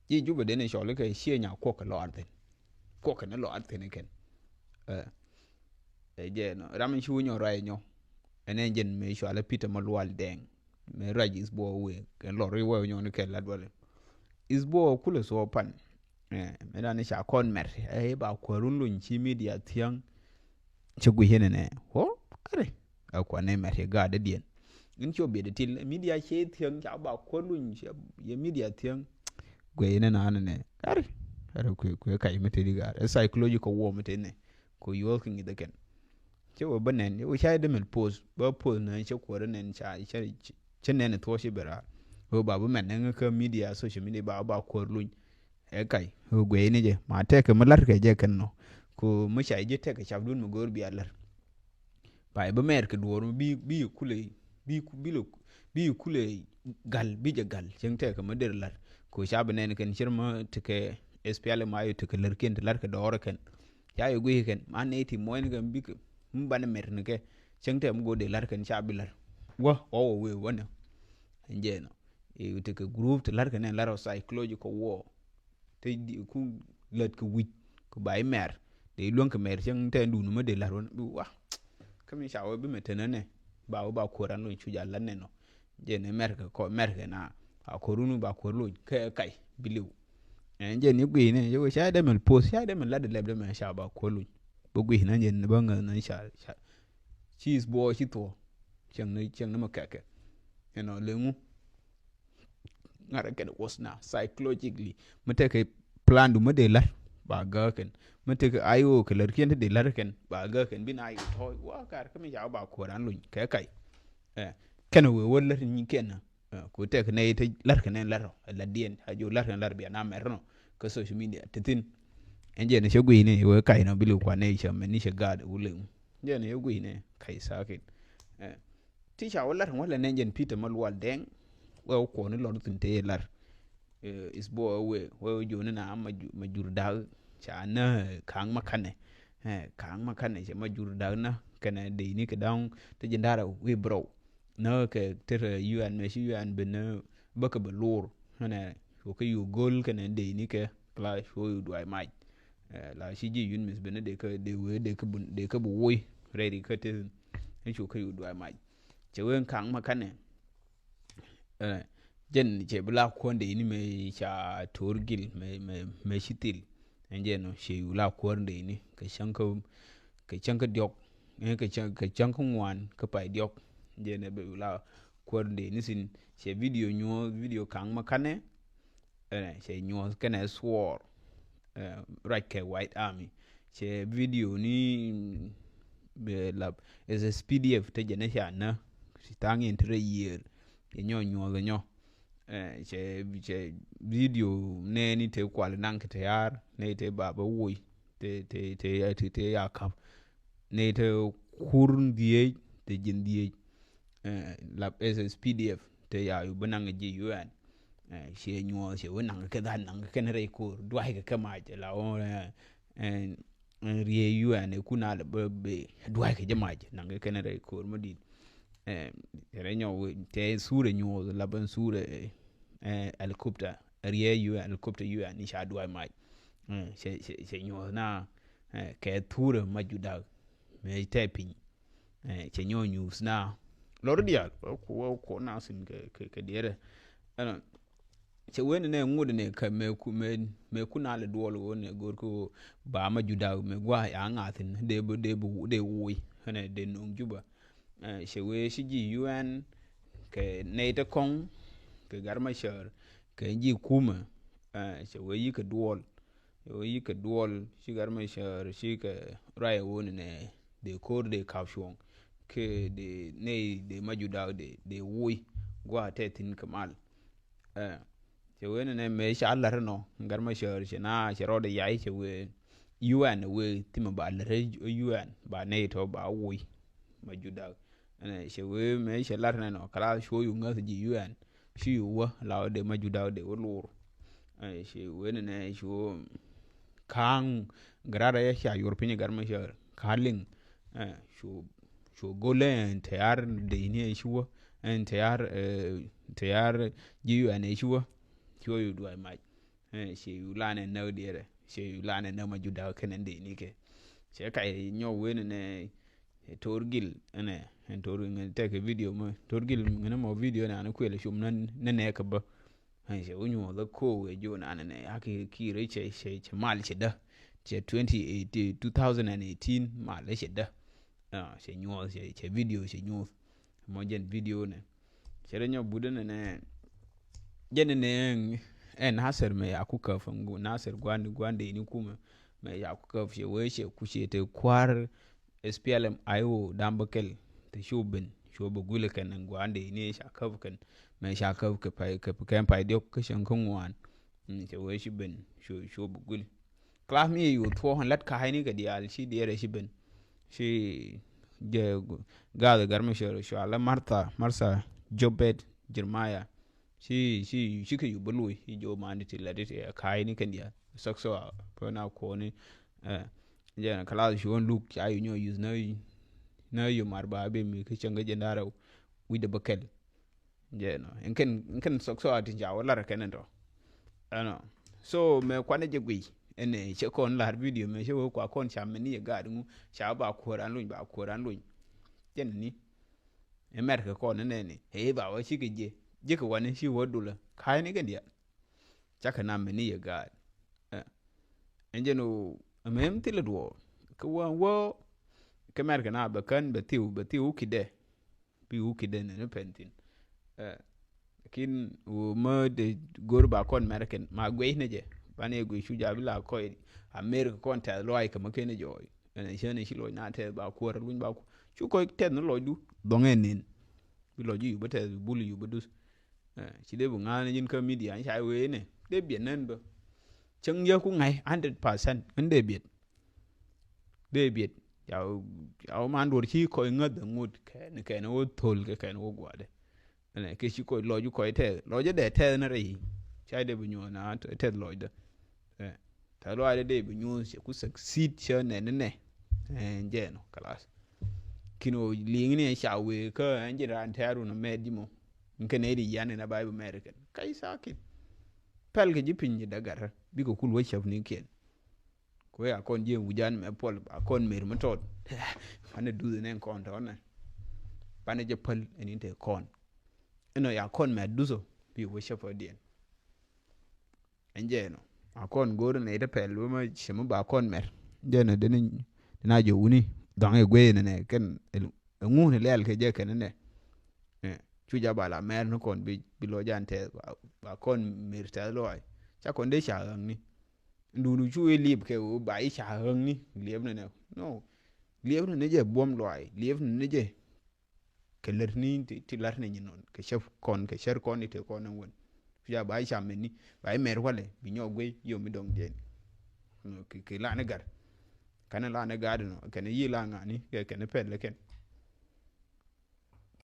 ji juba de ne shole ke shie nya ko ka lo arten ko ka ne lo arten ken je no ramen shu nyo rai nyo ene jen me shole peter malwal deng me rajis bo we ken lo ri we nyo ne ken ladwale is bo kule so pan me da ne sha kon mer ba ko runlun chi media tiang che gu hene ne ho are akwa ne mer ga de dien in cho be de til media che tiang cha ba ko lun ye media tiang gwe ne na ne are ku kai mete diga psychological war mete ne ko yoking de ken che wo banen wo sha de mel pose ba pose na che ko ne cha che ne to shi bera ho ba bu men ne ka media social media ba ko lun kai ho gwe ne je ma te ke malar ke je ken no ko mu sha je te ke cha dun mu gor bi alar ba ba mer ke dor bi kule bi kule gal bi je gal chen te ke ma der lar ko sha benen ken shirma te ke SPL ma yo te ke lar ken lar ke dor ken ya yo gwe ken ma ne ti mo ne gam bi ke ban mer ne ke chen te mu go de lar ken sha bi lar wa o we wona nje no e te ke group te lar ken lar psychological war te ku let ku wit ku bai mer de luon ke mer chen te ndu no de lar wa kami shawo bi metene ne ba ko ran lo chu ja lan ne no je ne mer ko mer na a ko runu ba ko lo ke kai biliu je ni gwi ne yo sha da mel post sha da mel la de le me sha ba ko lo bo gwi na je ne ba na sha cheese bo shi to chen ne ma ka ke le mu ngara ke was na psychologically mate ke plan du me de lar ba ga ken mate ke ayo ke lar ken de lar ken ba ga ken bin ayo to wa kar ke mi ja ba ko ran lun ke kai ken we wol lar ni ken ko te ke ne te lar ken lar la dien ha jo lar ken lar bi na mer no ko social media tetin enje ne shogui ne we kai no bilu kwa ne sha me ni she god ule je ne yogui ne kai sakin ti sha wol lar wala ne jen peter malwal deng we ko ne lo tun te lar is bo we jo ne na ma jur da cha na kang makane che ma jur da na kana de ni ke dang te jindara we bro na ke te UN me shi UN be ne ba ke belur na ko ke yu gol kana de ni ke la sho yu dwai mai la shi ji yun mis be ne de ke de we de ke bu woi ready ke te ni sho ke yu dwai mai che we kang makane jen che bla konde ini me cha torgil me shitil enje no she la konde ini ke chanka diok ke chanka ngwan ke pai diok je ne be la konde ini sin che video kang makane che nyo kene swor right ke white army che video ni be la is a PDF te je ne sha na sitangi entre year nyo che video ne ni te kwal nang te yar ne te baba woi te ya kap ne te kurn die te jin die la SSPDF te ya yu banang ji UN che nyo che wonang ke dan nang ke ne re ko dwai ke kama je la o rie UN ku na le be dwai ke jamaje nang ke ne re ko modi renyo te sure nyo la ban sure helicopter rie yu helicopter yu ni sha duai mai se nyo na ke ture majuda me te pin che nyo news na lordia ko na sin ke dire ana che wen ne ngud ne ka me ku na le duolo ne gor ko ba majuda me gwa ya ngatin de woi ne de nung juba she we shi ji UN ke ne te kong ke garma shar ke ji kuma she we yi ke duol shi garma shar shi ke raya woni ne de kor de kapshon ke de ne de majuda de woi gwa te tin kamal she we ne me sha Allah no garma shar she na she ro de yayi she we UN we tim ba le UN ba ne to ba woi majuda she we me she lar no kala sho yu ngas ji UN shi yu wa la de majuda de wolur she we ne sho kang grara ya sha european garma sha kalin sho golen tayar de ni sho en tayar ji UN sho yu do mai she yu lane no dire she yu lane no ma juda kenen de ni ke she kai nyo wen ne torgil ene en tor ngi take video mo torgil ngene mo video na kwele shum nan ne ka ba she unyu da ko we jo na ne ake ki re che mal che da che 2018 mal che da she nyo che video she nyo mo jen video ne she nyo budene ne jen ne en haser me akuka fangu naser gwande ni kuma me yakuka she we she kushe te kwar SPLM ayo dambakel te shubin shubu gule kan gwande ni shakav kan me shakav ke pai ke kan pai diok ke shan kan wan she we shibin shubu gul class me yu to han lat ka hayni ga dial shi dire shibin shi je ga garme shi ala marsa jobet jermaya shi ke yu bului jo mandi ti ladite ka hayni kan dia sakso pona ko ni je kala shi won look ayu nyo use na yu marba be mi ke changa je ndara wi de bakel je no en sakso ati jawo lar kenen to ano so me kwane je gwi ene che kon lar video me che wo kwa kon cha me ni ga du cha ba koran luñ jen ni e mer ke kon ne ni he ba wa shi ke je ko wane shi wo dula kai ni ga dia cha kana me ni ga enje no mem ti le do ko wo ke mer ke na ba kan ba tiu kide bi u kide ne pentin kin wo ma de gor ba kon merken ma gwe ne je bane gwe shu ja bila ko america kon ta lo ai kama ken jo ne shene shi lo na te ba ko ruñ ba ko shu ko te no lo du dongen nin bi lo ju ba te bulu yu ba dus shi de bu ngana yin ka media sha we ne de bien nen ba chang ye ku ngai 100% inde biet de biet yaw man dur chi ko ngad ngud ke ne wo tol ke ne wo gwade ne ke shi ko lo ju ko te lo je de te na ri chai de bu nyo na te lo de ta lo de bu nyo se ku succeed che ne je no class kino ling ne sha we ka nje ran taru na medimo nke ne ri yan na bible american kai sakin pel ke jipin ji daga bi ko kul wo chaf ni ken ko ya kon je wujan me pol ba kon mer metod ane du ne kon to na bane je pal eni te kon eno ya kon me duzo bi wo chaf odien enje no akon goro ne de pel wo ma chemu ba kon mer je na de na jo uni dan e gwe ne ken ngu ne lel ke je ken ne chu ja bala mer no kon bi lo jan te ba kon mer ta lo ai cha kon de sha ni ndu chu e lib ke o ba i sha ni lieb ne no lieb ne je bom lo ai lieb ne je ke ler ni ti lar ne non ke chef kon ke sher kon ni te kon won ja ba i sha men ni ba i mer wale bi nyo gwe yo mi dong den no ke la ne gar kana la ne gar no kana yi la ngani ke ne pel ken